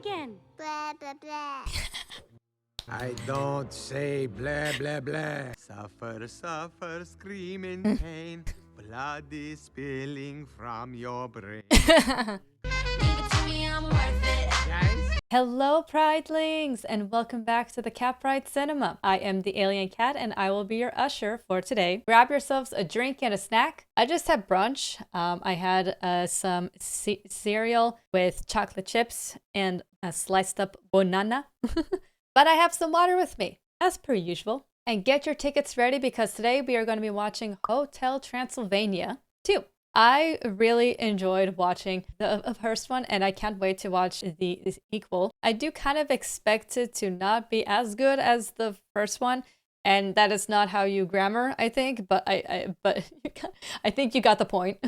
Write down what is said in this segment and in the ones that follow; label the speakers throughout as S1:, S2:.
S1: again.
S2: Blah, blah, blah.
S3: I don't say blah, blah, blah. Suffer, suffer, scream in pain. Blood is spilling from your brain. Guys?
S4: Hello, Pridelings, and welcome back to the Cat Pride Cinema. I am the Alien Cat, and I will be your usher for today. Grab yourselves a drink and a snack. I just had brunch. I had some cereal with chocolate chips and a sliced up banana. But I have some water with me, as per usual. And get your tickets ready because today we are going to be watching Hotel Transylvania 2. I really enjoyed watching the first one, and I can't wait to watch the sequel. I do kind of expect it to not be as good as the first one, and that is not how you grammar, I think, but I think you got the point.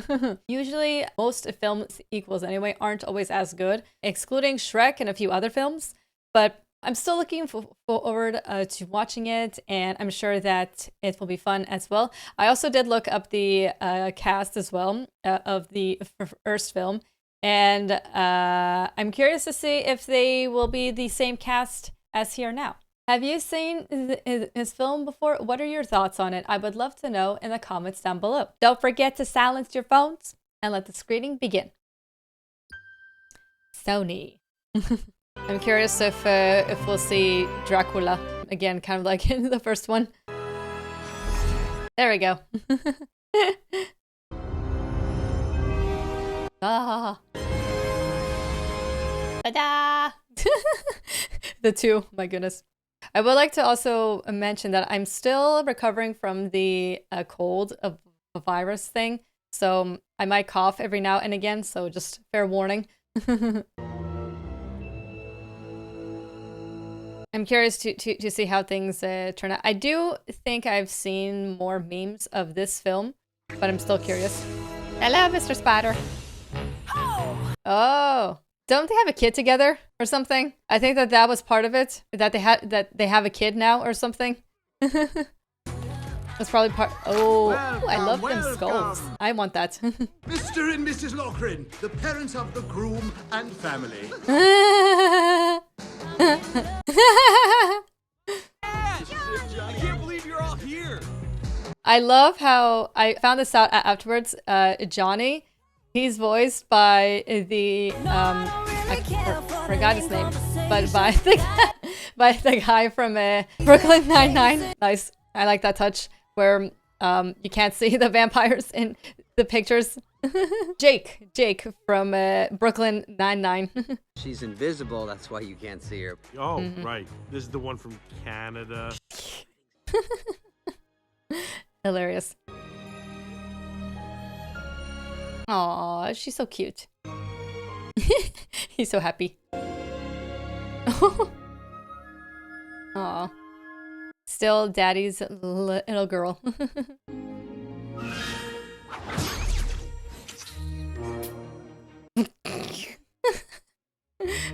S4: Usually, most film sequels anyway aren't always as good, excluding Shrek and a few other films, but I'm still looking forward to watching it, and I'm sure that it will be fun as well. I also did look up the cast as well of the first film, and I'm curious to see if they will be the same cast as here now. Have you seen his film before? What are your thoughts on it? I would love to know in the comments down below. Don't forget to silence your phones and let the screening begin. Sony. I'm curious if we'll see Dracula again, kind of like in the first one. There we go. Ah. Ta-da! The two, my goodness. I would like to also mention that I'm still recovering from the cold of a virus thing, so I might cough every now and again, so just fair warning. I'm curious to see how things turn out. I do think I've seen more memes of this film, but I'm still curious. Hello, Mr. Spider. Oh, don't they have a kid together or something? I think that was part of it. That they have a kid now or something. That's probably part. Oh,
S3: Welcome,
S4: I love them
S3: welcome.
S4: skulls. I want that.
S5: Mr. and Mrs. Lochran, the parents of the groom and family.
S6: I can't believe you're all here.
S4: I love how I found this out afterwards. Johnny, he's voiced by the I forgot his name, but by the guy from Brooklyn Nine-Nine. Nice, I like that touch where you can't see the vampires in the pictures. Jake from Brooklyn Nine-Nine.
S7: She's invisible, that's why you can't see her.
S6: Oh, right. This is the one from Canada.
S4: Hilarious. Aw, she's so cute. He's so happy. Aw. Still daddy's little girl.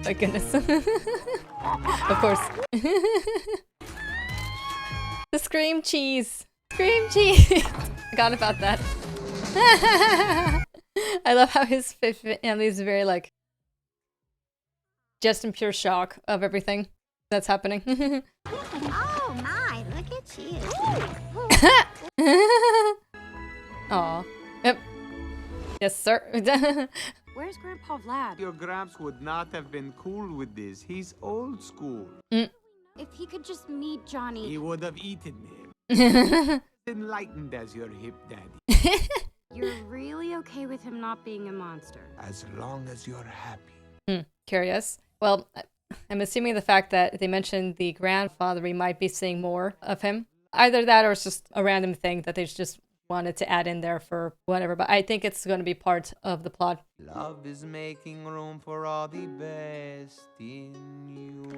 S4: My goodness. Of course. The scream cheese. Scream cheese. Forgot about that. I love how his family is very like just in pure shock of everything that's happening.
S2: Oh my, look at you.
S4: Aw. Yep. Yes, sir.
S1: Where's Grandpa Vlad?
S3: Your Gramps would not have been cool with this. He's old school.
S1: If he could just meet Johnny.
S3: He would have eaten him. Enlightened as your hip daddy.
S1: You're really okay with him not being a monster?
S3: As long as you're happy.
S4: Curious. Well, I'm assuming the fact that they mentioned the grandfather, we might be seeing more of him. Either that or it's just a random thing that they just wanted to add in there for whatever, but I think it's going to be part of the plot.
S3: Love is making room for all the best in you.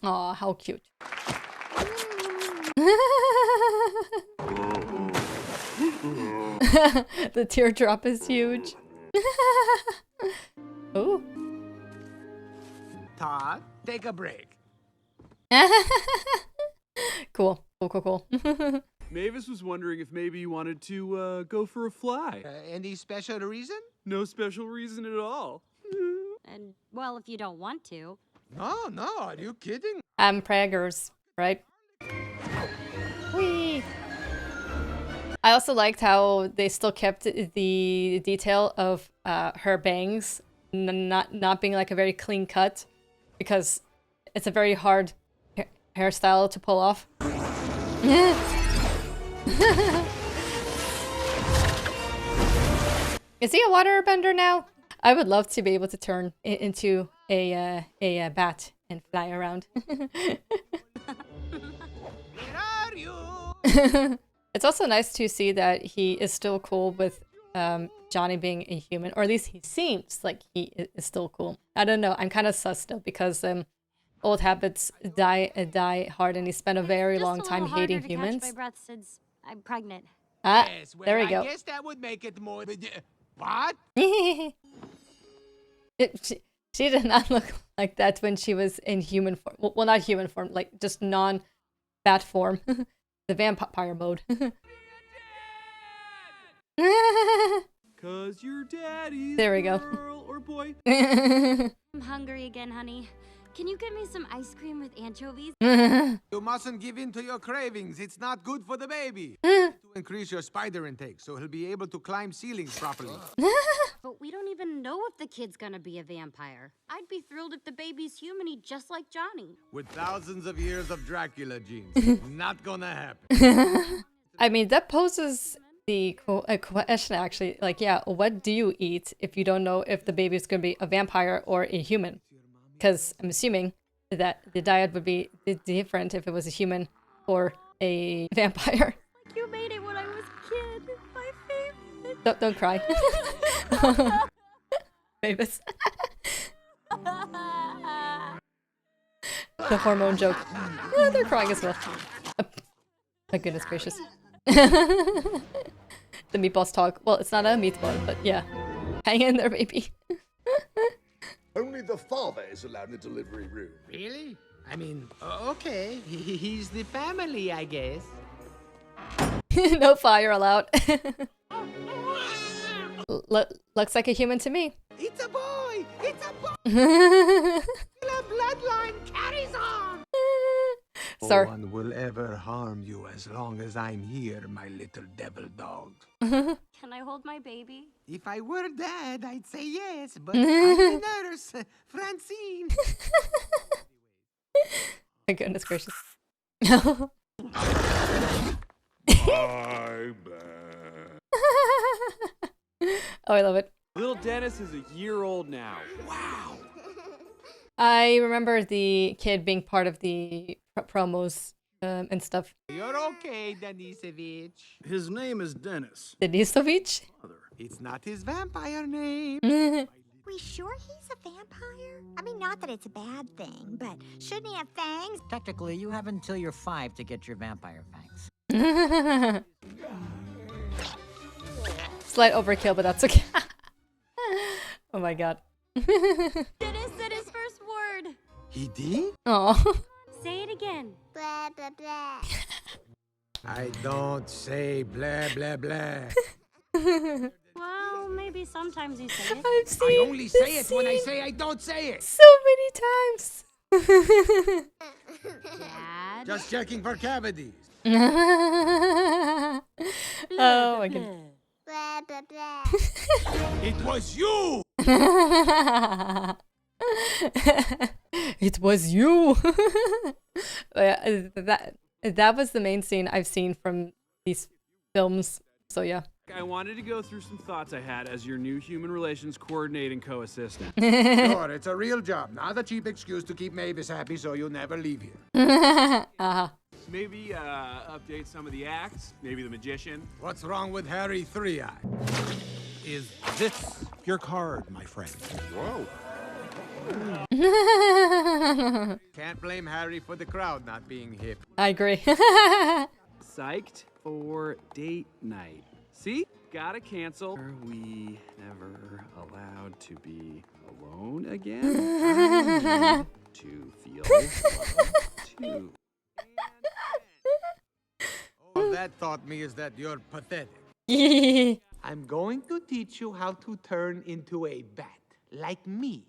S4: Aw, how cute. The teardrop is huge. Ooh.
S3: Todd, take a break.
S4: Cool. Cool.
S6: Mavis was wondering if maybe you wanted to go for a fly.
S3: Any special reason?
S6: No special reason at all.
S1: And, well, if you don't want to.
S3: No, are you kidding?
S4: I'm preggers, right? Whee! I also liked how they still kept the detail of her bangs not being like a very clean cut, because it's a very hard hairstyle to pull off. Is he a waterbender now? I would love to be able to turn into a bat and fly around.
S3: Where are you?
S4: It's also nice to see that he is still cool with Johnny being a human, or at least he seems like he is still cool. I don't know. I'm kind of sus though, because old habits die hard, and he spent a very long time hating humans.
S1: Catch my breath since I'm pregnant.
S4: Ah,
S3: Yes, well,
S4: there we go.
S3: I guess that would make it more. What?
S4: She did not look like that when she was in human form. Well, not human form, like just non-bat form. The vampire mode.
S6: Cause your daddy's
S4: There we go.
S6: girl or boy.
S1: I'm hungry again, honey. Can you get me some ice cream with anchovies?
S3: You mustn't give in to your cravings. It's not good for the baby. To increase your spider intake so he'll be able to climb ceilings properly.
S1: But we don't even know if the kid's gonna be a vampire. I'd be thrilled if the baby's human-y just like Johnny.
S3: With thousands of years of Dracula genes. Not gonna happen.
S4: I mean, that poses the question actually. Like, yeah, what do you eat if you don't know if the baby is going to be a vampire or a human? Because I'm assuming that the diet would be different if it was a human or a vampire.
S1: Like you made it when I was a kid. My favorite.
S4: Don't cry. Mavis. The hormone joke. Oh, they're crying as well. Oh, my goodness gracious. The meatballs talk. Well, it's not a meatball, but yeah. Hang in there, baby.
S5: Only the father is allowed in the delivery room.
S3: Really? I mean, okay. He's the family, I guess.
S4: No fire allowed. Looks like a human to me.
S3: It's a boy! It's a boy! The bloodline carries on!
S4: Sir.
S3: No one will ever harm you as long as I'm here, my little devil dog.
S1: Can I hold my baby?
S3: If I were dad, I'd say yes, but I'm the nurse, Francine.
S4: My goodness gracious. Oh, I love it.
S6: Little Dennis is a year old now.
S3: Wow.
S4: I remember the kid being part of the promos and stuff.
S3: You're okay, Denisovich.
S5: His name is Dennis.
S4: Denisovich?
S3: It's not his vampire name.
S2: We sure he's a vampire? I mean, not that it's a bad thing, but shouldn't he have fangs?
S8: Technically, you have until you're 5 to get your vampire fangs.
S4: Slight overkill, but that's okay. Oh my god.
S1: Dennis said his first word.
S3: He did?
S4: Oh.
S1: Say it again.
S2: Blah, blah, blah.
S3: I don't say blah, blah, blah.
S1: Well, maybe sometimes you say it.
S4: I've seen
S3: I only say
S4: this
S3: it when I
S4: scene
S3: say I don't say it.
S4: so many times.
S1: Dad.
S3: Just checking for cavities.
S4: Oh my god.
S2: Blah, blah, blah.
S3: It was you!
S4: It was you. Yeah, that was the main scene I've seen from these films. So yeah.
S6: I wanted to go through some thoughts I had as your new human relations coordinating co-assistant.
S3: Sure, it's a real job. Not a cheap excuse to keep Mavis happy so you'll never leave here.
S6: Maybe update some of the acts, maybe the magician.
S3: What's wrong with Harry Three-Eye?
S5: Is this your card, my friend? Whoa.
S3: Can't blame Harry for the crowd not being hip.
S4: I agree.
S6: Psyched for date night. See? Gotta cancel. Are we never allowed to be alone again? I need to feel loved too.
S3: All that taught me is that you're pathetic. I'm going to teach you how to turn into a bat, like me.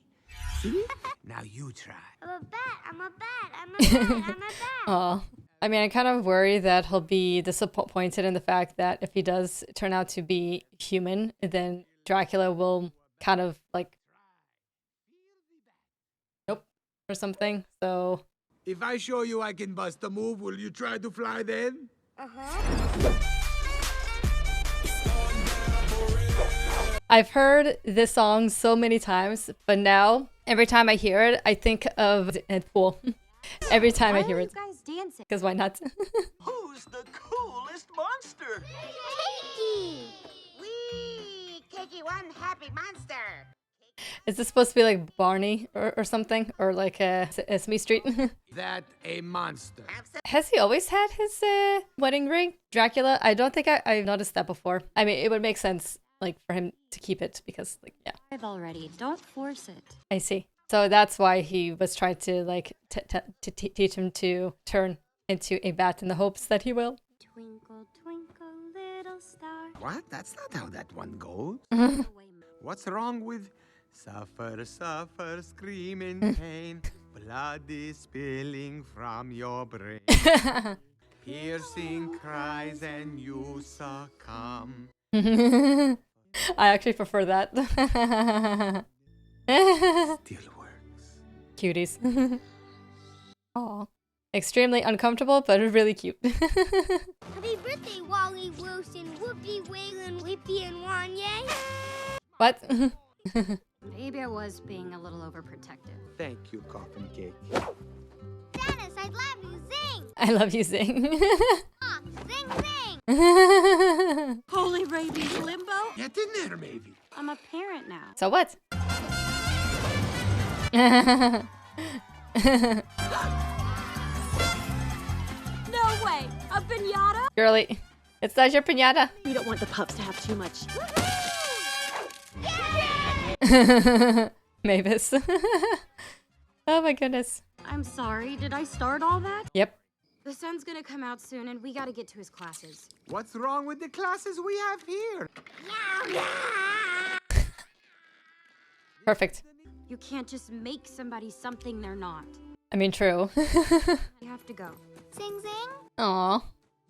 S3: See? Now you try.
S2: I'm a bat, I'm a bat, I'm a bat, I'm a bat.
S4: Oh, I mean, I kind of worry that he'll be disappointed in the fact that if he does turn out to be human, then Dracula will kind of like, nope, or something. So
S3: If I show you I can bust a move, will you try to fly then?
S4: I've heard this song so many times, but now every time I hear it, I think of Deadpool. Every time I hear it.
S1: Why are you guys dancing?
S4: Because why not?
S9: Who's the coolest monster?
S2: Cakey!
S10: Wee! Cakey one happy monster!
S4: Is this supposed to be like Barney or something? Or like Sesame Street?
S3: That a monster.
S4: Has he always had his wedding ring? Dracula? I don't think I've noticed that before. I mean, it would make sense like for him to keep it because like, yeah.
S1: I've already. Don't force it.
S4: I see. So that's why he was trying to like to teach him to turn into a bat in the hopes that he will.
S1: Twinkle, twinkle, little star.
S3: What? That's not how that one goes. What's wrong with suffer, suffer, scream in pain? Blood is spilling from your brain. Piercing cries and you succumb.
S4: I actually prefer that.
S3: Still works.
S4: Cuties. Aw. Extremely uncomfortable, but really cute.
S2: Happy birthday, Wally Wilson, Whoopie Waylon, Whippy, and Wanye.
S4: What?
S1: Maybe I was being a little overprotective.
S3: Thank you, coffin cake.
S2: Dennis, I love you, zing!
S4: I love you, Zing.
S2: Ah, zing, zing!
S1: Holy baby limbo?
S3: Get in there, maybe.
S1: I'm a parent now.
S4: So what?
S1: No way! A piñata?
S4: Girly, it's not your piñata.
S11: We don't want the pups to have too much.
S4: Mavis. Oh my goodness.
S1: I'm sorry. Did I start all that?
S4: Yep.
S1: The sun's gonna come out soon, and we gotta get to his classes.
S3: What's wrong with the classes we have here?
S4: Perfect.
S1: You can't just make somebody something they're not.
S4: I mean, true.
S1: You have to go.
S2: Zing, zing!
S4: Aw.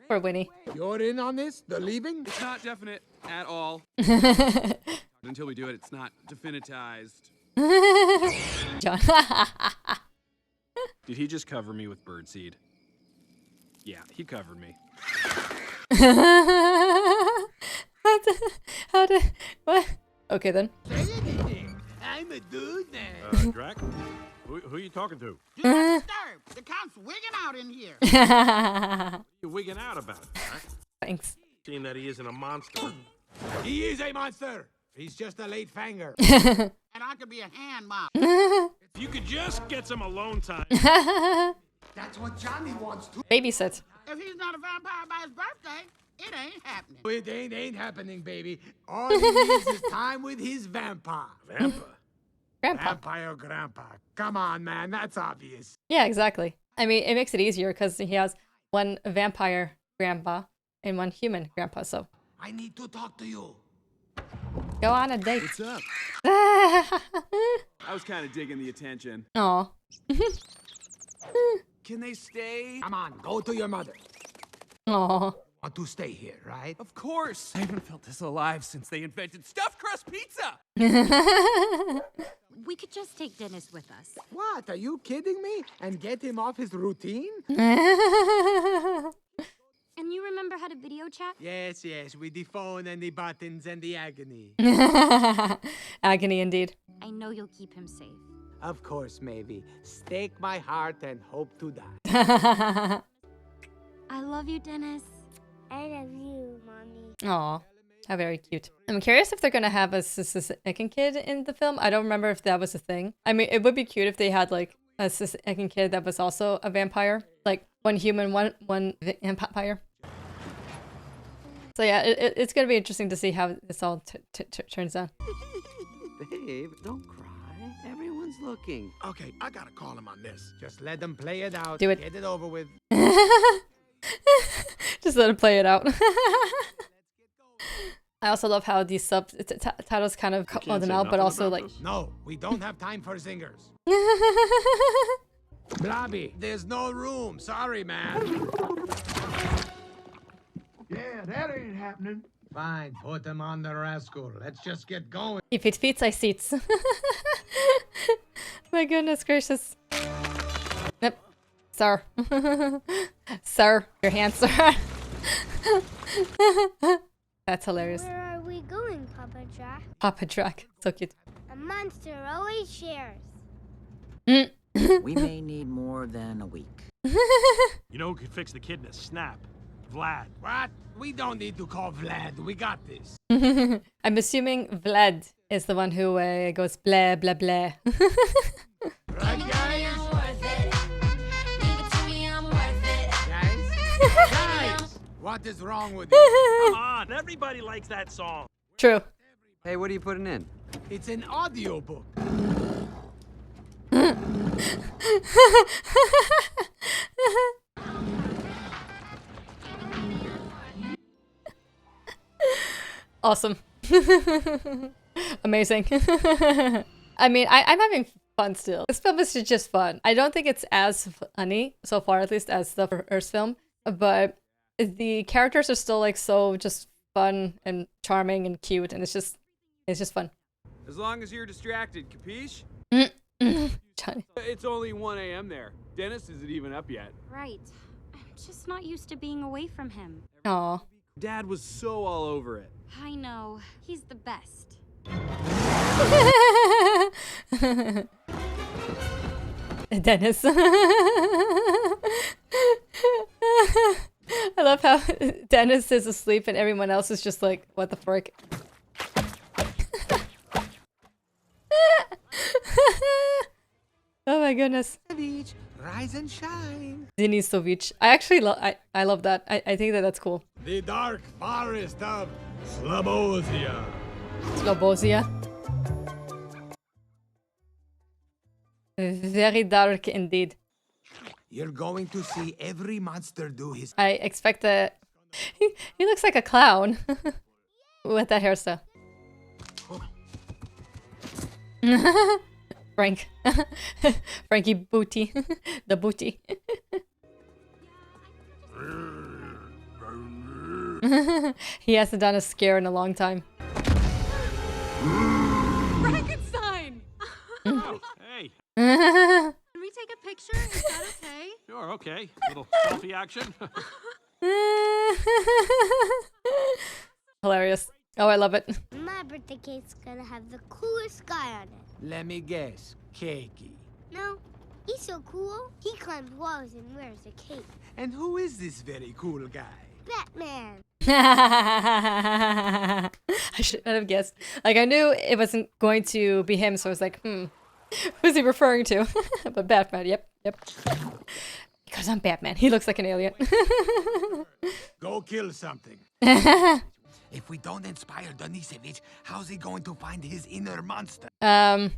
S4: Poor Winnie.
S3: You're in on this? The leaving?
S6: It's not definite at all. Until we do it, it's not definitized.
S4: John.
S6: Did he just cover me with birdseed? Yeah, he covered me.
S4: How did... What? Okay, then.
S3: Say anything. I'm a dude now.
S9: Drac? Who are you talking to?
S10: Do not disturb! The count's wigging out in here!
S9: You're wigging out about it, Drac.
S4: Thanks.
S9: Seeing that he isn't a monster.
S3: He is a monster. He's just a late fanger.
S10: And I could be a hand mop.
S9: If you could just get some alone time.
S3: That's what Johnny wants to.
S4: Babysit.
S10: If he's not a vampire by his birthday, it ain't happening.
S3: It ain't happening, baby. All he needs is time with his vampire.
S9: Vampire?
S4: Grandpa.
S3: Vampire grandpa. Come on, man. That's obvious.
S4: Yeah, exactly. I mean, it makes it easier because he has one vampire grandpa and one human grandpa, so.
S3: I need to talk to you.
S4: Go on a date.
S6: What's up? I was kind of digging the attention.
S4: Aw.
S6: Can they stay?
S3: Come on, go to your mother.
S4: Aw.
S3: Want to stay here, right?
S6: Of course. I haven't felt this alive since they invented stuffed crust pizza.
S1: We could just take Dennis with us.
S3: What? Are you kidding me? And get him off his routine?
S1: And you remember how to video chat?
S3: Yes, with the phone and the buttons and the agony.
S4: Agony indeed.
S1: I know you'll keep him safe.
S3: Of course, maybe. Stake my heart and hope to die.
S1: I love you, Dennis.
S2: I love you, Mommy.
S4: Aw. How very cute. I'm curious if they're gonna have a second kid in the film. I don't remember if that was a thing. I mean, it would be cute if they had like a second kid that was also a vampire. Like one human, one vampire. So yeah, it's gonna be interesting to see how this all turns out.
S7: Babe, don't cry. Everyone's looking.
S3: Okay, I gotta call him on this. Just let them play it out.
S4: Do it.
S3: Get it over with.
S4: Just let him play it out. I also love how these subtitles kind of call them out, but also like...
S3: No, we don't have time for singers. Blobby, there's no room. Sorry, man.
S5: Yeah, that ain't happening.
S3: Fine, put him on the rascal. Let's just get going.
S4: If it fits, I seats. My goodness gracious. Yep. Sir. Sir, your hand, sir. That's hilarious.
S12: Where are we going, Papa Drac?
S4: Papa Drac. So cute.
S12: A monster always shares.
S8: We may need more than a week.
S9: You know who could fix the kid in a snap? Vlad.
S3: What? We don't need to call Vlad. We got this.
S4: I'm assuming Vlad is the one who goes blah blah blah.
S3: Right, guys? Guys, what is wrong with you?
S9: Come on, everybody likes that song.
S4: True.
S7: Hey, what are you putting in?
S3: It's an audiobook.
S4: Awesome. Amazing. I mean, I'm having fun still. This film is just fun. I don't think it's as funny, so far at least, as the first film, but the characters are still like so just fun and charming and cute, and it's just fun.
S6: As long as you're distracted, capiche?
S4: Johnny.
S6: It's only 1 a.m. there. Dennis isn't even up yet.
S1: Right. I'm just not used to being away from him.
S4: Aw.
S6: Dad was so all over it.
S1: I know. He's the best.
S4: Dennis. I love how Dennis is asleep and everyone else is just like, what the frick? Oh my goodness.
S3: Rise and shine.
S4: Denis Sovich. I actually I love that. I think that's cool.
S3: The dark forest of Slobozia.
S4: Slobozia. Very dark indeed.
S3: You're going to see every monster do his...
S4: I expect that... He looks like a clown. With that hairstyle. Frank. Frankie Booty. The booty. He hasn't done a scare in a long time.
S11: Frankenstein!
S9: Oh, hey.
S11: Can we take a picture? Is that okay?
S9: Sure, okay. Little selfie action.
S4: Hilarious. Oh, I love it.
S12: My birthday cake's gonna have the coolest guy on it.
S3: Let me guess. Cakey.
S12: No, he's so cool. He climbs walls and wears a cape.
S3: And who is this very cool guy?
S12: Batman.
S4: I should have guessed. Like, I knew it wasn't going to be him, so I was like, who's he referring to? But Batman, yep. Because I'm Batman. He looks like an alien.
S3: Go kill something. If we don't inspire Denisevich, how's he going to find his inner monster?
S4: I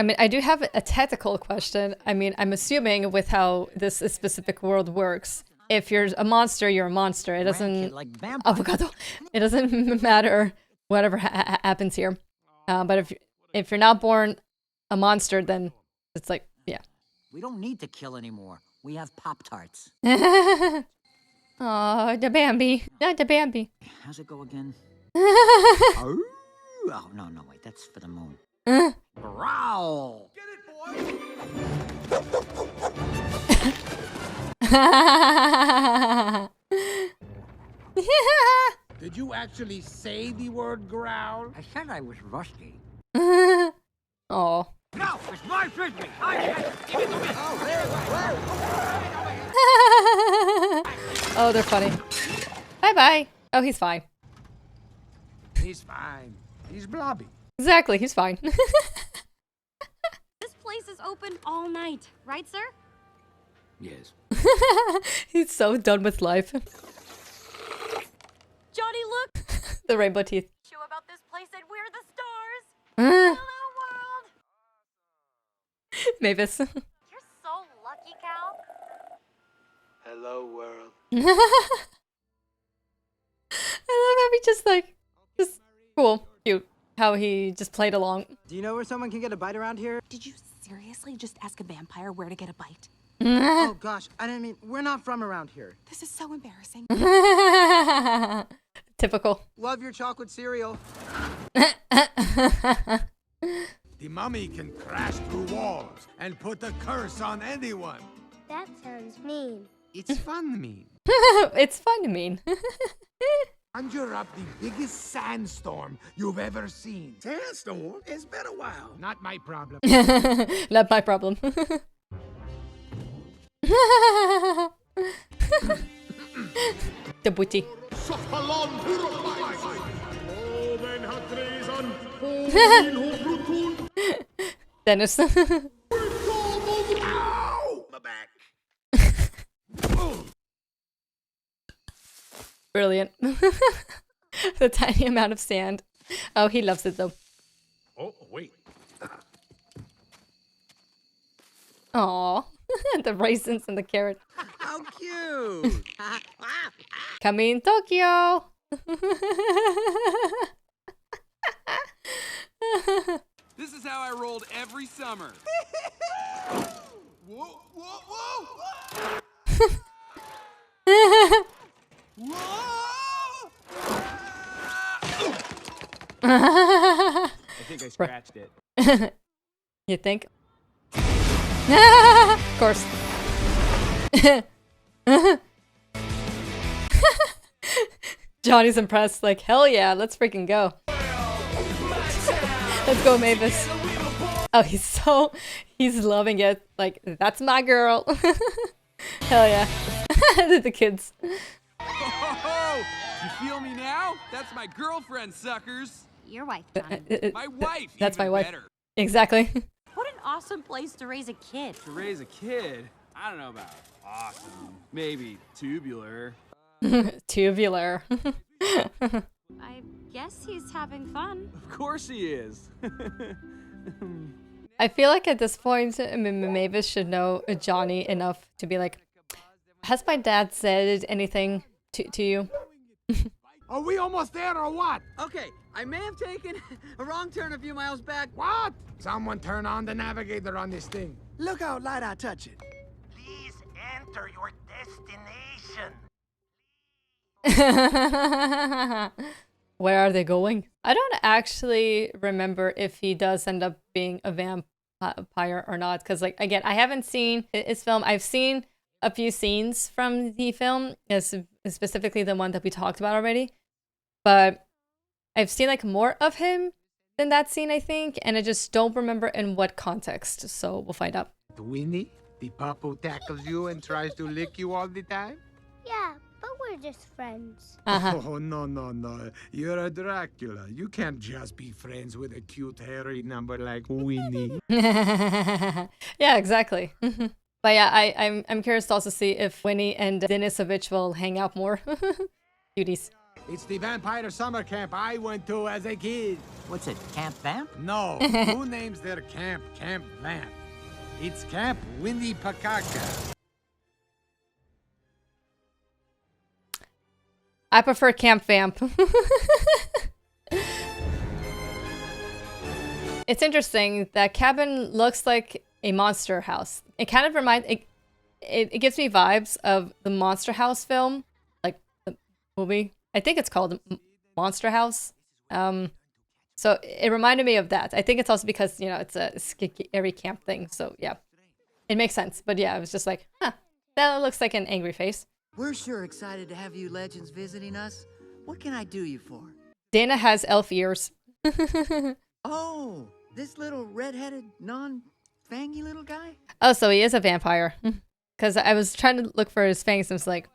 S4: mean, I do have a technical question. I mean, I'm assuming with how this specific world works, if you're a monster, you're a monster. It doesn't...
S8: Like
S4: Avocado. It doesn't matter whatever happens here. But if you're not born a monster, then it's like, yeah.
S8: We don't need to kill anymore. We have Pop-Tarts.
S4: Oh, the Bambi. Not the Bambi.
S8: How's it go again? Oh, no, wait. That's for the moon. Growl!
S3: Get it, boy! Did you actually say the word growl?
S8: I said I was rusty.
S4: Oh.
S8: No, it's my frisbee. Give it to me.
S4: Oh, they're funny. Bye-bye. Oh, he's fine.
S3: He's fine. He's blobby.
S4: Exactly, he's fine.
S1: This place is open all night, right, sir?
S7: Yes.
S4: He's so done with life.
S1: Johnny, look!
S4: The rainbow teeth.
S1: Show about this place and we're the stars! Hello, world!
S4: Mavis.
S1: You're so lucky, Cal.
S3: Hello, world.
S4: I love how he just like Cool. Cute. How he just played along.
S13: Do you know where someone can get a bite around here?
S11: Did you seriously just ask a vampire where to get a bite?
S13: Oh gosh, I didn't mean, we're not from around here.
S11: This is so embarrassing.
S4: Typical.
S13: Love your chocolate cereal.
S3: The mummy can crash through walls and put a curse on anyone.
S12: That sounds mean.
S3: It's fun mean.
S4: It's fun to mean.
S3: Conjure up the biggest sandstorm you've ever seen.
S5: Sandstorm? It's been a while.
S3: Not my problem.
S4: Not my problem. The booty. Dennis.
S5: Ow! My back.
S4: Brilliant. The tiny amount of sand. Oh, he loves it though.
S9: Oh, wait.
S4: Aww. The raisins and the carrot.
S8: How cute!
S4: Coming Tokyo.
S6: This is how I rolled every summer. Whoa, whoa, whoa!
S13: I think I scratched it.
S4: You think? Of course. Johnny's impressed, like, hell yeah, let's freaking go. Let's go, Mavis. Oh, he's loving it. Like, that's my girl. Hell yeah. The kids.
S6: Oh, you feel me now? That's my girlfriend, suckers.
S1: Your wife, Johnny.
S6: My wife.
S4: That's my
S6: even
S4: wife.
S6: better.
S4: Exactly.
S1: What an awesome place to raise a kid.
S6: To raise a kid, I don't know about awesome. Maybe tubular.
S4: Tubular.
S1: I guess he's having fun.
S6: Of course he is.
S4: I feel like at this point, Mavis should know Johnny enough to be like, has my dad said anything to you?
S3: Are we almost there or what?
S8: Okay, I may have taken a wrong turn a few miles back.
S3: What? Someone turn on the navigator on this thing.
S5: Look how light I touch it.
S10: Please enter your destination.
S4: Where are they going? I don't actually remember if he does end up being a vampire or not. Because, like, again, I haven't seen his film. I've seen a few scenes from the film, specifically the one that we talked about already. But I've seen, like, more of him than that scene, I think. And I just don't remember in what context. So we'll find out.
S3: Winnie, the pup who tackles you and tries to lick you all the time?
S12: Yeah, but we're just friends.
S3: Oh, no. You're a Dracula. You can't just be friends with a cute, hairy number like Winnie.
S4: Yeah, exactly. But yeah, I'm curious to also see if Winnie and Denisovich will hang out more. Cuties.
S3: It's the vampire summer camp I went to as a kid.
S8: What's it, Camp Vamp?
S3: No, who names their camp Camp Vamp? It's Camp Winnie Pakaka.
S4: I prefer Camp Vamp. It's interesting. That cabin looks like a monster house. It kind of reminds... It gives me vibes of the Monster House film. Like, the movie. I think it's called Monster House. So it reminded me of that. I think it's also because, you know, it's a scary camp thing. So, yeah. It makes sense. But yeah, I was just like, huh. That looks like an angry face.
S8: We're sure excited to have you legends visiting us. What can I do you for?
S4: Dana has elf ears.
S8: Oh, this little red-headed, non-fangy little guy?
S4: Oh, so he is a vampire. Because I was trying to look for his fangs and it's like...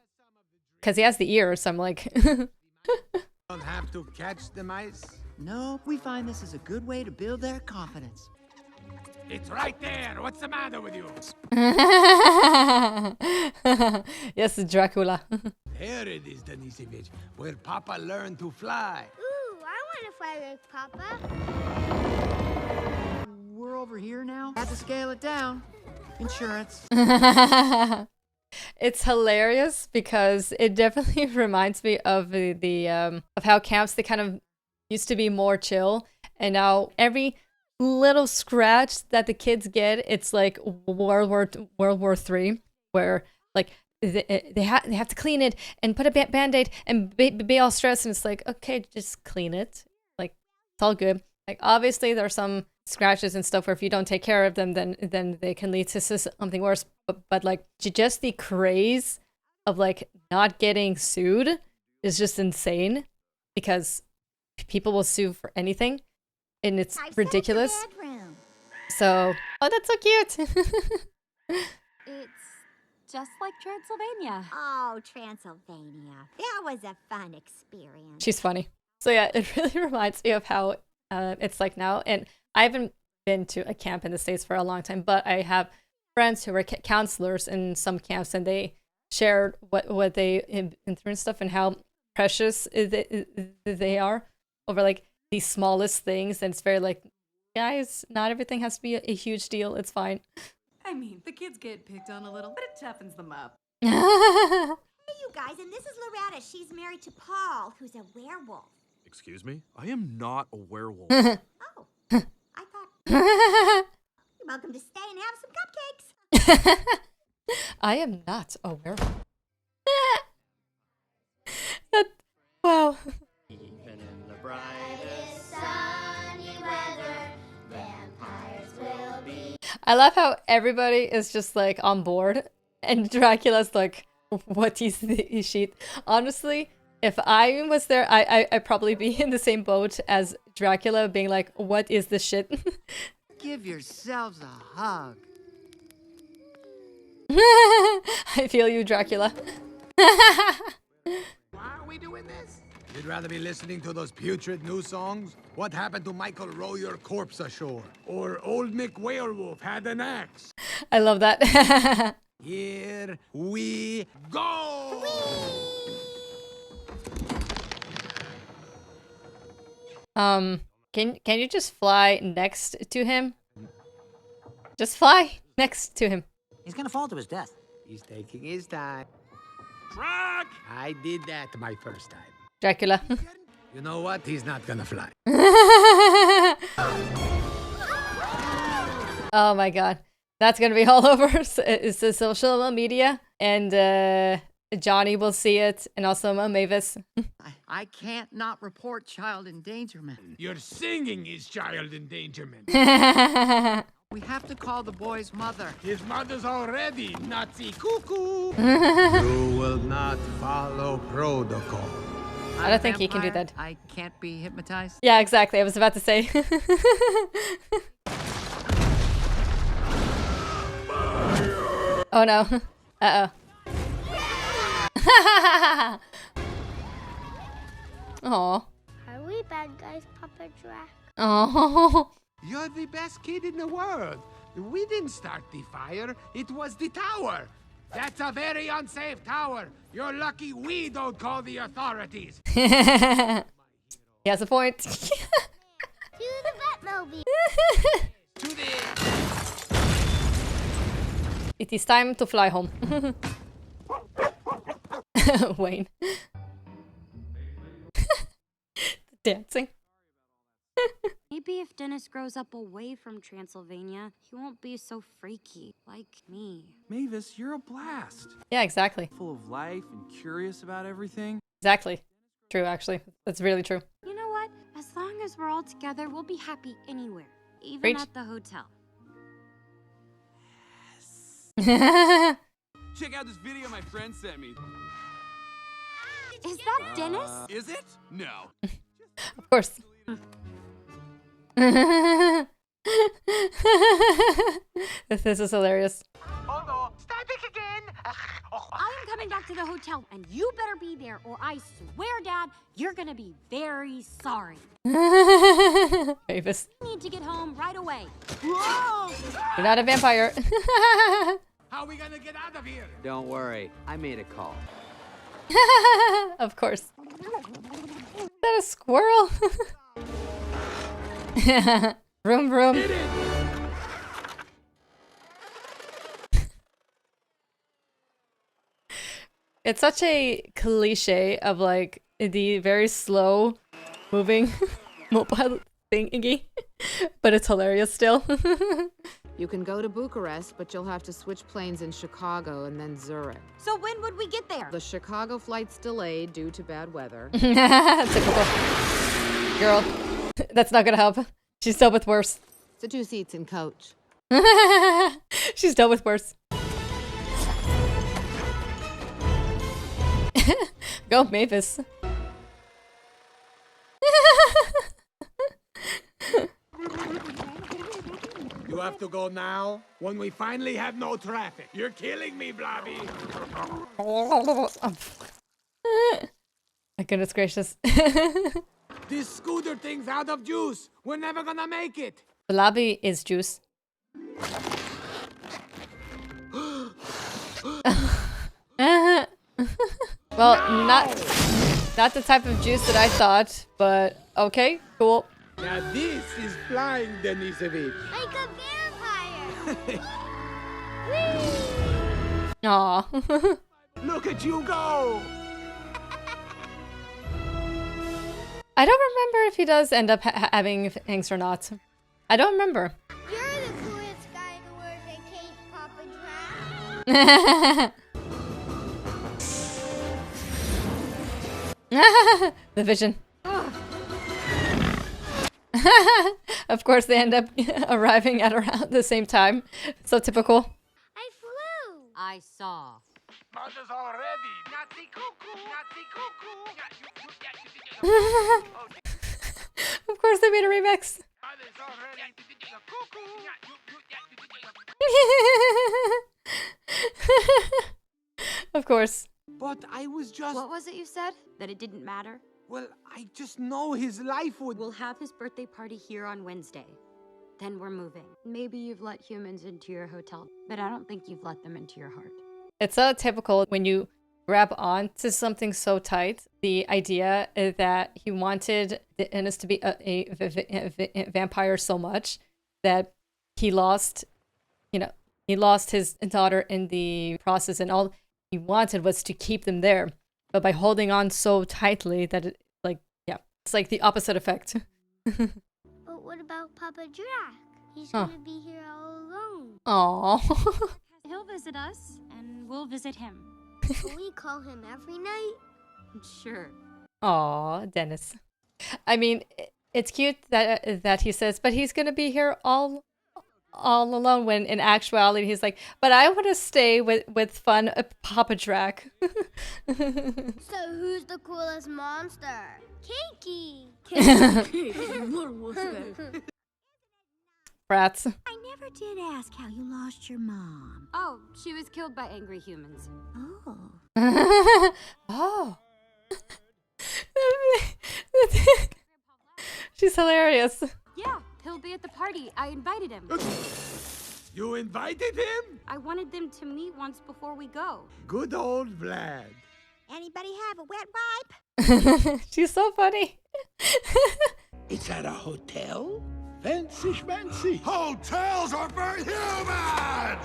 S4: Because he has the ears, so I'm like...
S3: Don't have to catch the mice?
S8: No, we find this is a good way to build their confidence.
S3: It's right there. What's the matter with you?
S4: Yes, Dracula.
S3: There it is, Denisovich, where Papa learned to fly.
S12: Ooh, I want to fly like Papa.
S8: We're over here now. Had to scale it down. Insurance.
S4: It's hilarious because it definitely reminds me of the of how camps, they kind of used to be more chill, and now every little scratch that the kids get, it's like World War III, where like they have to clean it and put a band-aid and be all stressed, and it's like, okay, just clean it, like it's all good. Like obviously there are some scratches and stuff where if you don't take care of them, then they can lead to something worse, but like just the craze of like not getting sued is just insane, because people will sue for anything and it's ridiculous. So, oh, that's so cute.
S1: It's just like Transylvania.
S2: Oh, Transylvania. That was a fun experience.
S4: She's funny. So yeah, it really reminds me of how it's like now. And I haven't been to a camp in the States for a long time, but I have friends who were counselors in some camps, and they shared what they been through and stuff, and how precious they are over like the smallest things. And it's very like, guys, not everything has to be a huge deal. It's fine.
S11: I mean, the kids get picked on a little, but it toughens them up.
S2: Hey, you guys, and this is Loretta. She's married to Paul, who's a werewolf.
S9: Excuse me? I am not a werewolf.
S2: Oh, I thought... You're welcome to stay and have some cupcakes.
S4: I am not a werewolf. Wow.
S14: Even in the brightest sunny weather, vampires will be.
S4: I love how everybody is just like on board, and Dracula's like, what is the shit? Honestly, if I was there, I'd probably be in the same boat as Dracula, being like, what is this shit?
S8: Give yourselves a hug.
S4: I feel you, Dracula.
S3: Why are we doing this? You'd rather be listening to those putrid new songs? What happened to Michael Row Your Corpse Ashore? Or Old Mick Werewolf Had an Axe?
S4: I love that.
S3: Here we go!
S4: Can you just fly next to him? Just fly next to him.
S8: He's gonna fall to his death.
S3: He's taking his time.
S9: Drac!
S3: I did that my first time.
S4: Dracula.
S3: You know what? He's not gonna fly.
S4: Oh my god. That's gonna be all over. It's the social media, and Johnny will see it, and also Mavis.
S8: I can't not report child endangerment.
S3: Your singing is child endangerment.
S8: We have to call the boy's mother.
S3: His mother's already Nazi cuckoo. You will not follow protocol.
S4: I don't think he can do that.
S8: I can't be hypnotized.
S4: Yeah, exactly. I was about to say. Oh no. Uh-oh. Aw.
S12: Are we bad guys, Papa Drac?
S4: Oh.
S3: You're the best kid in the world. We didn't start the fire. It was the tower. That's a very unsafe tower. You're lucky we don't call the authorities.
S4: He has a point.
S12: To the Batmobile.
S3: To the...
S4: It is time to fly home. Wayne. Dancing.
S1: Maybe if Dennis grows up away from Transylvania, he won't be so freaky like me.
S6: Mavis, you're a blast.
S4: Yeah, exactly.
S6: Full of life and curious about everything.
S4: Exactly. True, actually. That's really true.
S1: You know what? As long as we're all together, we'll be happy anywhere. Even
S4: Preach.
S1: at the hotel.
S6: Check out this video my friend sent me.
S1: Is that Dennis?
S6: Is it? No.
S4: Of course. This is hilarious.
S10: Hold on. Static again.
S1: I am coming back to the hotel, and you better be there, or I swear, Dad, you're gonna be very sorry.
S4: Mavis.
S1: I need to get home right away.
S10: Whoa!
S4: You're not a vampire.
S3: How are we gonna get out of here?
S7: Don't worry, I made a call.
S4: Of course. Is that a squirrel? Vroom vroom. It's such a cliche of like the very slow moving mobile thingy, but it's hilarious still.
S15: You can go to Bucharest, but you'll have to switch planes in Chicago and then Zurich.
S1: So when would we get there?
S15: The Chicago flight's delayed due to bad weather.
S4: Typical. Girl, that's not gonna help. She's dealt with worse.
S15: The 2 seats in coach.
S4: She's dealt with worse. Go, Mavis.
S3: You have to go now? When we finally have no traffic. You're killing me, Blobby.
S4: My goodness gracious.
S3: This scooter thing's out of juice. We're never gonna make it.
S4: Blobby is juice. Well, not the type of juice that I thought, but okay, cool.
S3: Now this is flying, Denisovich.
S12: Like a vampire.
S4: Aw.
S3: Look at you go.
S4: I don't remember if he does end up having fangs or not. I don't remember.
S12: You're the coolest guy in the world that can't Papa Drac.
S4: The vision. Of course, they end up arriving at around the same time. So typical.
S12: I flew.
S1: I saw.
S3: Mother's already.
S4: Of course, they made a remix. Of course.
S3: But I was just...
S1: What was it you said? That it didn't matter?
S3: Well, I just know his life would...
S1: We'll have his birthday party here on Wednesday. Then we're moving. Maybe you've let humans into your hotel, but I don't think you've let them into your heart.
S4: It's so typical when you grab on to something so tight. The idea is that he wanted Dennis to be a vampire so much that he lost, he lost his daughter in the process, and all he wanted was to keep them there. But by holding on so tightly that it's like the opposite effect.
S12: But what about Papa Drac? He's gonna be here all alone.
S4: Aww.
S1: He'll visit us, and we'll visit him.
S12: Can we call him every night?
S1: Sure.
S4: Aw, Dennis. I mean, it's cute that he says, but he's gonna be here all alone, when in actuality he's like, but I want to stay with fun Papa Drac.
S12: So who's the coolest monster? Kinky.
S4: Brats.
S2: I never did ask how you lost your mom.
S1: Oh, she was killed by angry humans.
S2: Oh.
S4: Oh. She's hilarious.
S1: Yeah, he'll be at the party. I invited him.
S3: You invited him?
S1: I wanted them to meet once before we go.
S3: Good old Vlad.
S2: Anybody have a wet wipe?
S4: She's so funny.
S5: It's at a hotel? Fancy schmancy. Hotels are for humans!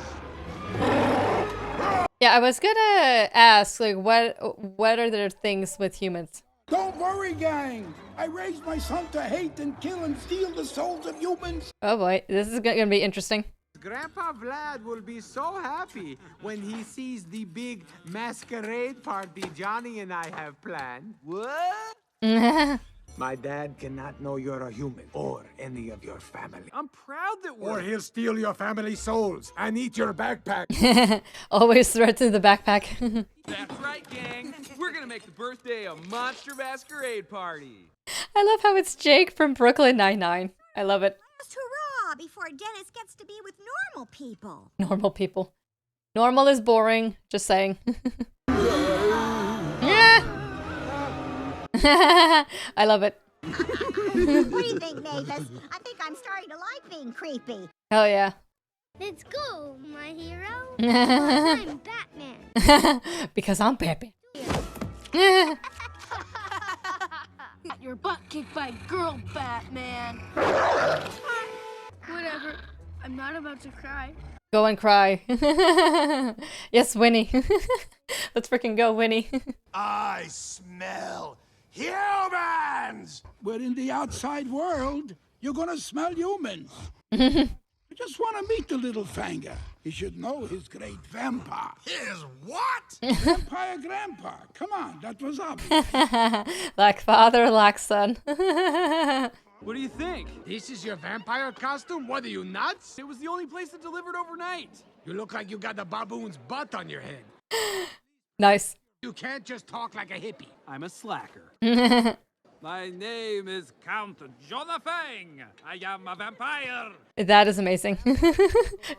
S4: Yeah, I was gonna ask, like, what are their things with humans?
S5: Don't worry, gang. I raised my son to hate and kill and steal the souls of humans.
S4: Oh boy, this is gonna be interesting.
S3: Grandpa Vlad will be so happy when he sees the big masquerade party Johnny and I have planned. What? My dad cannot know you're a human or any of your family.
S6: I'm proud that we're...
S3: Or he'll steal your family souls and eat your backpack.
S4: Always threaten the backpack.
S6: That's right, gang. We're gonna make the birthday a monster masquerade party.
S4: I love how it's Jake from Brooklyn Nine-Nine. I love it.
S2: Just hurrah before Dennis gets to be with normal people.
S4: Normal people. Normal is boring. Just saying. I love it.
S2: What do you think, Mavis? I think I'm starting to like being creepy.
S4: Hell yeah.
S12: Let's go, my hero. I'm Batman.
S4: Because I'm Batman.
S11: Got your butt kicked by a girl, Batman.
S12: Whatever. I'm not about to cry.
S4: Go and cry. Yes, Winnie. Let's freaking go, Winnie.
S5: I smell Humans! But in the outside world, you're gonna smell humans. I just want to meet the little fanger. He should know his great vampire.
S9: His what?
S5: Vampire grandpa. Come on, that was obvious.
S4: Like father, like son.
S6: What do you think?
S3: This is your vampire costume? What are you, nuts?
S6: It was the only place that delivered overnight.
S3: You look like you got a baboon's butt on your head.
S4: Nice.
S3: You can't just talk like a hippie.
S6: I'm a slacker. My name is Count Jonathan. I am a vampire.
S4: That is amazing.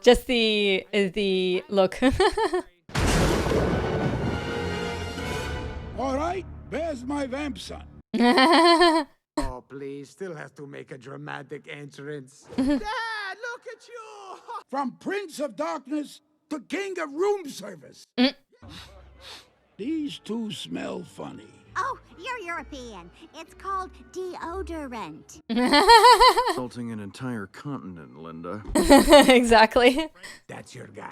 S4: Just the look.
S5: All right, where's my vamp son?
S3: Oh, please, still has to make a dramatic entrance. Dad, look at you!
S5: From Prince of Darkness to King of Room Service. These two smell funny.
S2: Oh, you're European. It's called deodorant.
S9: Insulting an entire continent, Linda.
S4: Exactly.
S3: That's your guy.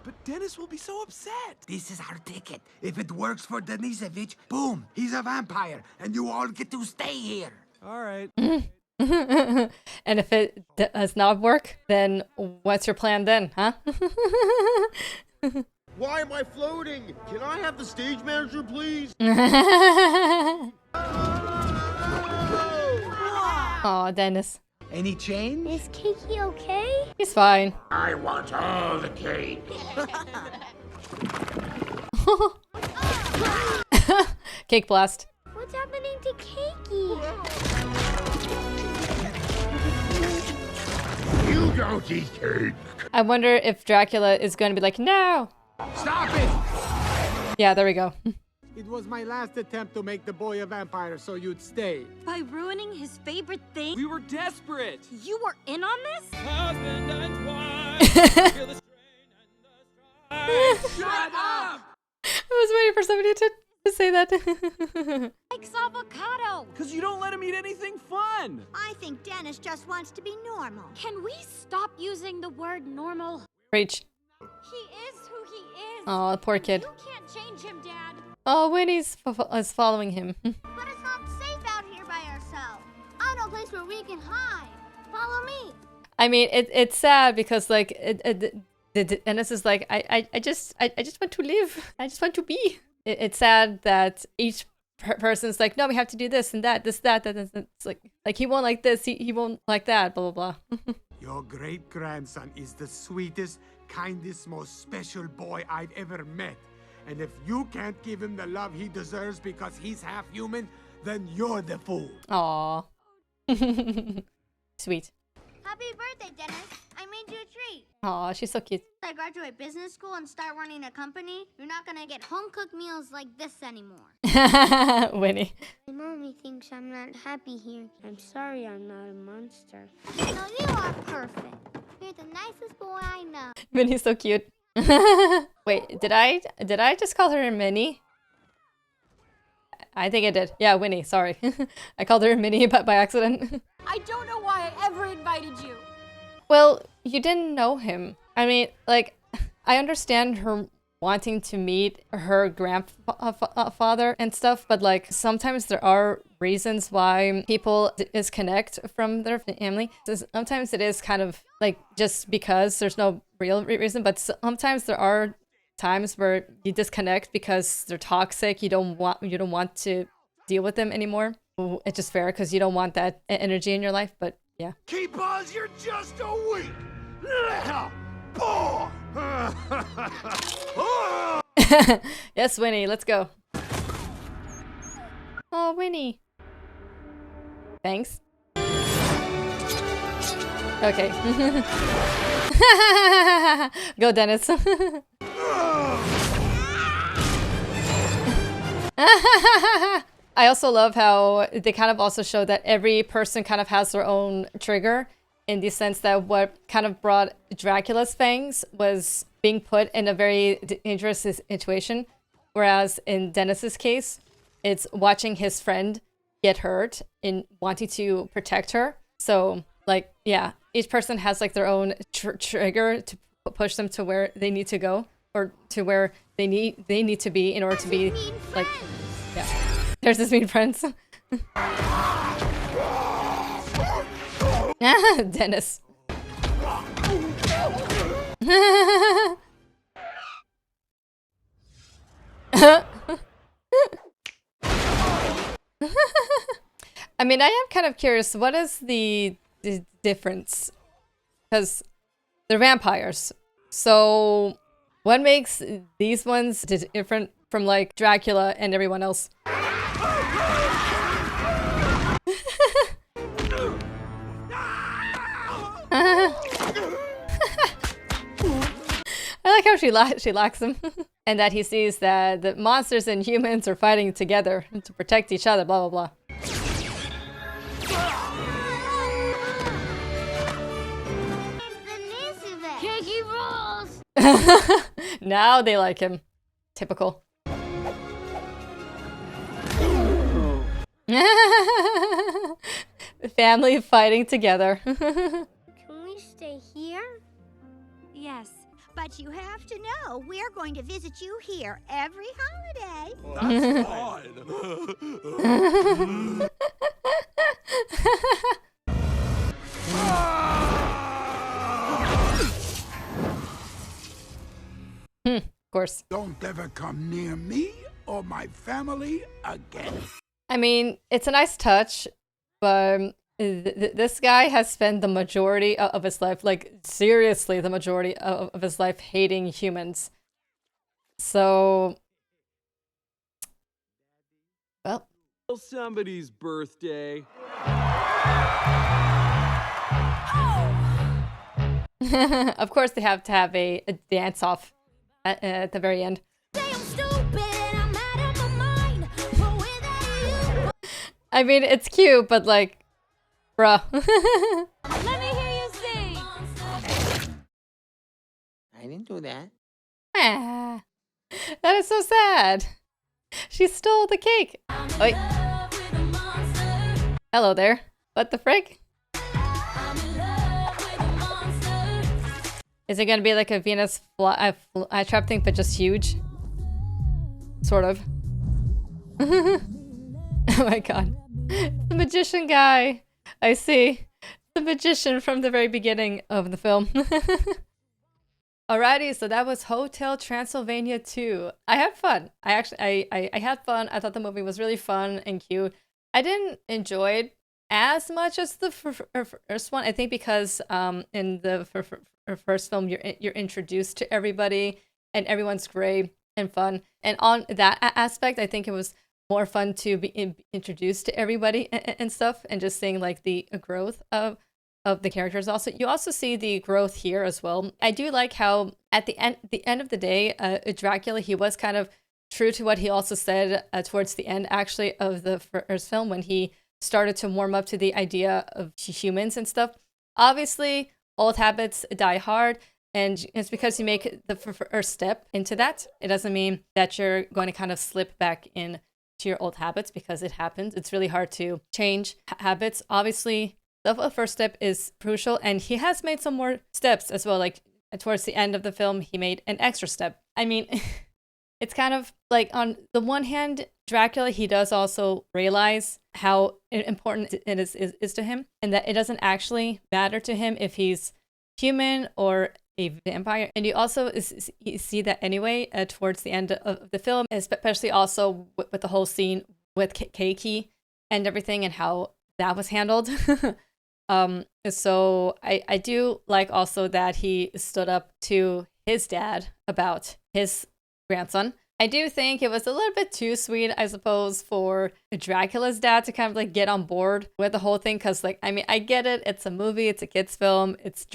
S6: But Dennis will be so upset.
S3: This is our ticket. If it works for Denisevich, boom, he's a vampire, and you all get to stay here.
S6: All right.
S4: And if it does not work, then what's your plan then, huh?
S9: Why am I floating? Can I have the stage manager, please?
S4: Aw, Dennis.
S3: Any change?
S12: Is Kiki okay?
S4: He's fine.
S5: I want all the cake.
S4: Cake blast.
S12: What's happening to Kiki?
S5: You don't eat cake.
S4: I wonder if Dracula is going to be like, no.
S3: Stop it!
S4: Yeah, there we go.
S3: It was my last attempt to make the boy a vampire so you'd stay.
S1: By ruining his favorite thing?
S6: We were desperate.
S1: You were in on this?
S6: Husband and wife. Feel the strain and the strife. Shut up!
S4: I was waiting for somebody to say that.
S1: Likes avocado.
S6: Because you don't let him eat anything fun.
S2: I think Dennis just wants to be normal.
S1: Can we stop using the word normal?
S4: Preach.
S1: He is who he is.
S4: Oh, poor kid.
S1: You can't change him, Dad.
S4: Oh, Winnie's is following him.
S12: But it's not safe out here by ourselves. I know a place where we can hide. Follow me.
S4: I mean, it's sad because like Dennis is like, I just want to live. I just want to be. It's sad that each person's like, no, we have to do this and that, that. It's like he won't like this, he won't like that, blah blah blah.
S3: Your great-grandson is the sweetest, kindest, most special boy I've ever met. And if you can't give him the love he deserves because he's half human, then you're the fool.
S4: Aww. Sweet.
S12: Happy birthday, Dennis. I made you a treat.
S4: Aw, she's so cute.
S12: I graduate business school and start running a company, you're not gonna get home-cooked meals like this anymore.
S4: Winnie.
S12: My mommy thinks I'm not happy here. I'm sorry I'm not a monster. No, you are perfect. You're the nicest boy I know.
S4: Winnie's so cute. Wait, did I just call her Minnie? I think I did. Yeah, Winnie, sorry. I called her Minnie by accident.
S11: I don't know why I ever invited you.
S4: Well, you didn't know him. I mean, like, I understand her wanting to meet her grandfather and stuff, but like, sometimes there are reasons why people disconnect from their family. So sometimes it is kind of like just because there's no real reason, but sometimes there are times where you disconnect because they're toxic. You don't want to deal with them anymore. It's just fair because you don't want that energy in your life. But yeah.
S9: Keep Oz, you're just a weak little boy.
S4: Yes, Winnie, let's go. Oh, Winnie. Thanks. Okay. Go, Dennis. I also love how they kind of also show that every person kind of has their own trigger, in the sense that what kind of brought Dracula's fangs was being put in a very dangerous situation, whereas in Dennis's case, it's watching his friend get hurt in wanting to protect her. So, like, yeah, each person has like their own trigger to push them to where they need to go, or to where they need to be in order to be like, yeah. There's his mean friends. Dennis. I mean, I am kind of curious, what is the difference? Because they're vampires. So what makes these ones different from like Dracula and everyone else? I like how she locks him. And that he sees that the monsters and humans are fighting together to protect each other, blah, blah, blah.
S12: Cakey rules!
S4: Now they like him. Typical. Family fighting together.
S12: Can we stay here?
S2: Yes, but you have to know we're going to visit you here every holiday.
S9: That's fine.
S4: Of course.
S5: Don't ever come near me or my family again.
S4: I mean, it's a nice touch, but this guy has spent the majority of his life, like seriously the majority of his life, hating humans. So, well.
S6: Somebody's birthday.
S4: Of course they have to have a dance-off at the very end. I mean, it's cute, but like, bruh.
S11: Let me hear you sing.
S8: I didn't do that.
S4: Ah, that is so sad. She stole the cake. Wait. Hello there. What the frick? Is it gonna be like a Venus flytrap thing, but just huge? Sort of. Oh my god. The magician guy. I see. The magician from the very beginning of the film. Alrighty, so that was Hotel Transylvania 2. I had fun. I had fun. I thought the movie was really fun and cute. I didn't enjoy it as much as the first one. I think because in the first film you're introduced to everybody and everyone's great and fun. And on that aspect, I think it was more fun to be introduced to everybody and stuff, and just seeing like the growth of the characters. Also, you also see the growth here as well. I do like how at the end of the day, Dracula, he was kind of true to what he also said towards the end, actually, of the first film, when he started to warm up to the idea of humans and stuff. Obviously, old habits die hard, and it's because you make the first step into that. It doesn't mean that you're going to kind of slip back in to your old habits, because it happens. It's really hard to change habits. Obviously, the first step is crucial, and he has made some more steps as well. Like towards the end of the film, he made an extra step. I mean, it's kind of like, on the one hand, Dracula, he does also realize how important it is to him, and that it doesn't actually matter to him if he's human or a vampire. And you also you see that anyway towards the end of the film, especially also with the whole scene with Keiki and everything, and how that was handled. So I do like also that he stood up to his dad about his grandson. I do think it was a little bit too sweet, I suppose, for Dracula's dad to kind of like get on board with the whole thing. Because, like, I mean, I get it. It's a movie. It's a kid's film. It's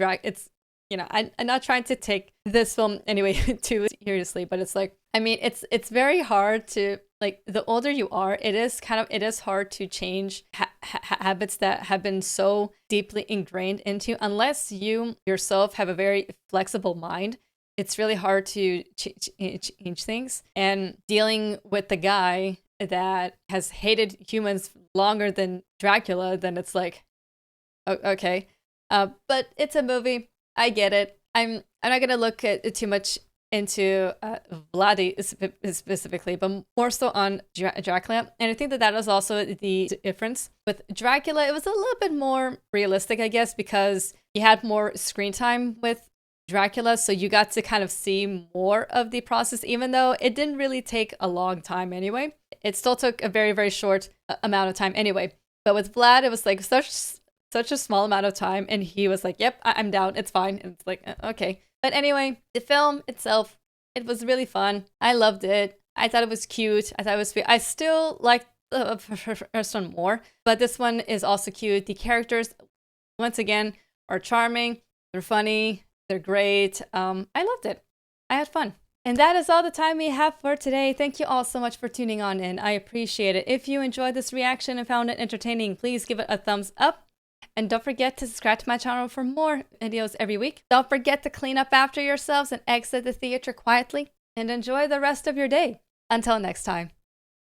S4: you know, I'm not trying to take this film anyway too seriously, but it's like, I mean, it's very hard to, like, the older you are, it is hard to change habits that have been so deeply ingrained into, unless you yourself have a very flexible mind. It's really hard to change things. And dealing with the guy that has hated humans longer than Dracula, then it's like, okay. But it's a movie. I get it. I'm not gonna look at too much into Vlad specifically, but more so on Dracula. And I think that is also the difference. With Dracula, it was a little bit more realistic, I guess, because you had more screen time with Dracula, so you got to kind of see more of the process, even though it didn't really take a long time anyway. It still took a very, very short amount of time anyway. But with Vlad, it was like such a small amount of time, and he was like, yep, I'm down, it's fine. And it's like, okay. But anyway, the film itself, it was really fun. I loved it. I thought it was cute. I thought it was sweet. I still liked the first one more, but this one is also cute. The characters, once again, are charming. They're funny. They're great. I loved it. I had fun. And that is all the time we have for today. Thank you all so much for tuning on in. I appreciate it. If you enjoyed this reaction and found it entertaining, please give it a thumbs up. And don't forget to subscribe to my channel for more videos every week. Don't forget to clean up after yourselves and exit the theater quietly. And enjoy the rest of your day. Until next time.